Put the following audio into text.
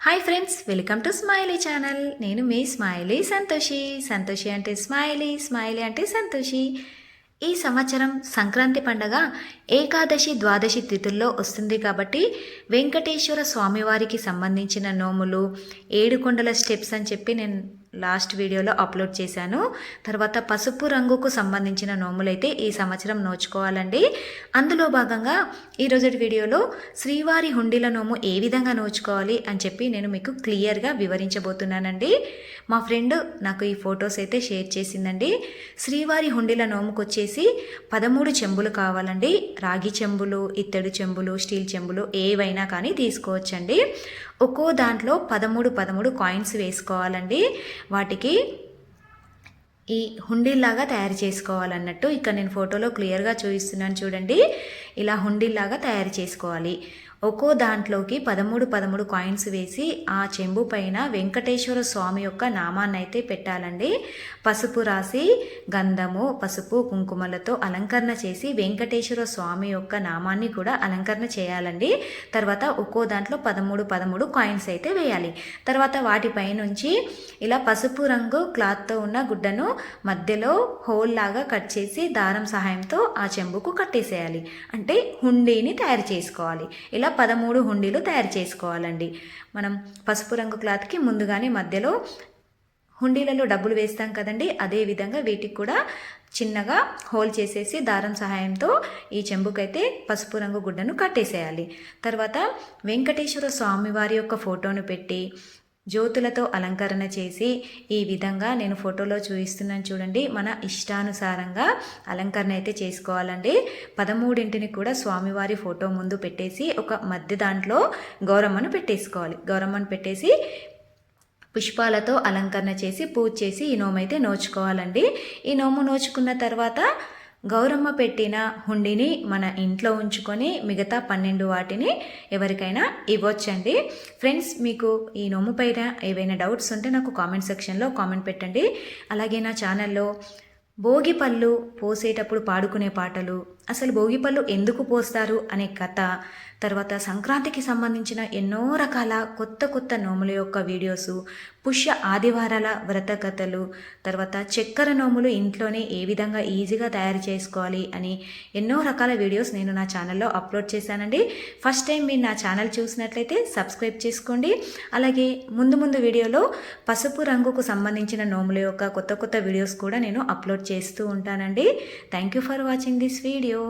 Hi friends, welcome to smiley channel. నేను మీ smiley Santoshi. Santoshi అంటే smiley, smiley అంటే సంతోషి. ఈ సంవత్సరం సంక్రాంతి పండగ ఏకాదశి ద్వాదశి తిథుల్లో వస్తుంది కాబట్టి వెంకటేశ్వర స్వామివారికి సంబంధించిన నోములు, ఏడుకొండల స్టెప్స్ అని చెప్పి నేను లాస్ట్ వీడియోలో అప్లోడ్ చేశాను. తర్వాత పసుపు రంగుకు సంబంధించిన నోములైతే ఈ సంవత్సరం నోచుకోవాలండి. అందులో భాగంగా ఈరోజు వీడియోలో శ్రీవారి హుండీల నోము ఏ విధంగా నోచుకోవాలి అని చెప్పి నేను మీకు క్లియర్గా వివరించబోతున్నానండి. మా ఫ్రెండ్ నాకు ఈ ఫొటోస్ అయితే షేర్ చేసిందండి. శ్రీవారి హుండీల నోముకు వచ్చేసి 13 చెంబులు కావాలండి. రాగి చెంబులు, ఇత్తడి చెంబులు, స్టీల్ చెంబులు ఏవైనా కానీ తీసుకోవచ్చండి. ఒక్కో దాంట్లో 13 కాయిన్స్ వేసుకోవాలండి. వాటికి ఈ హుండీలాగా తయారు చేసుకోవాలన్నట్టు ఇక్కడ నేను ఫోటోలో క్లియర్గా చూపిస్తున్నాను చూడండి. ఇలా హుండీలాగా తయారు చేసుకోవాలి. ఒక్కో దాంట్లోకి 13 కాయిన్స్ వేసి ఆ చెంబు పైన వెంకటేశ్వర స్వామి యొక్క నామాన్ని అయితే పెట్టాలండి. పసుపు రాసి గంధము, పసుపు, కుంకుమలతో అలంకరణ చేసి వెంకటేశ్వర స్వామి యొక్క నామాన్ని కూడా అలంకరణ చేయాలండి. తర్వాత ఒక్కో దాంట్లో 13 కాయిన్స్ అయితే వేయాలి. తర్వాత వాటిపై నుంచి ఇలా పసుపు రంగు క్లాత్తో ఉన్న గుడ్డను మధ్యలో హోల్ లాగా కట్ చేసి దారం సహాయంతో ఆ చెంబుకు కట్టేసేయాలి. అంటే హుండీని తయారు చేసుకోవాలి. ఇలా 13 హుండీలు తయారు చేసుకోవాలండి. మనం పసుపు రంగు క్లాత్కి ముందుగానే మధ్యలో హుండీలలో డబ్బులు వేస్తాం కదండి, అదే విధంగా వీటికి కూడా చిన్నగా హోల్ చేసేసి దారం సహాయంతో ఈ చెంబుకైతే పసుపు రంగు గుడ్డను కట్టేసేయాలి. తర్వాత వెంకటేశ్వర స్వామి వారి యొక్క ఫోటోను పెట్టి జ్యోతులతో అలంకరణ చేసి ఈ విధంగా నేను ఫోటోలో చూపిస్తున్నాను చూడండి. మన ఇష్టానుసారంగా అలంకరణ అయితే చేసుకోవాలండి. 13 కూడా స్వామివారి ఫోటో ముందు పెట్టేసి ఒక మధ్య దాంట్లో గౌరమ్మను పెట్టేసుకోవాలి. గౌరమ్మను పెట్టేసి పుష్పాలతో అలంకరణ చేసి పూజ చేసి ఈ నోము అయితే నోచుకోవాలండి. ఈ నోము నోచుకున్న తర్వాత గౌరమ్మ పెట్టిన హుండీని మన ఇంట్లో ఉంచుకొని మిగతా 12 వాటిని ఎవరికైనా ఇవ్వచ్చండి. ఫ్రెండ్స్, మీకు ఈ నోము పైన ఏవైనా డౌట్స్ ఉంటే నాకు కామెంట్ సెక్షన్లో కామెంట్ పెట్టండి. అలాగే నా ఛానల్లో భోగిపళ్ళు పోసేటప్పుడు పాడుకునే పాటలు, అసలు భోగిపళ్ళు ఎందుకు పోస్తారు అనే కథ, తర్వాత సంక్రాంతికి సంబంధించిన ఎన్నో రకాల కొత్త నోముల యొక్క వీడియోసు, పుష్య ఆదివారాల వ్రత కథలు, తర్వాత చక్కెర నోములు ఇంట్లోనే ఏ విధంగా ఈజీగా తయారు చేసుకోవాలి అని ఎన్నో రకాల వీడియోస్ నేను నా ఛానల్లో అప్లోడ్ చేశానండి. ఫస్ట్ టైం మీరు నా ఛానల్ చూసినట్లయితే సబ్స్క్రైబ్ చేసుకోండి. అలాగే ముందు వీడియోలో పసుపు రంగుకు సంబంధించిన నోముల యొక్క కొత్త వీడియోస్ కూడా నేను అప్లోడ్ చేస్తూ ఉంటానండి. Thank you for watching this video.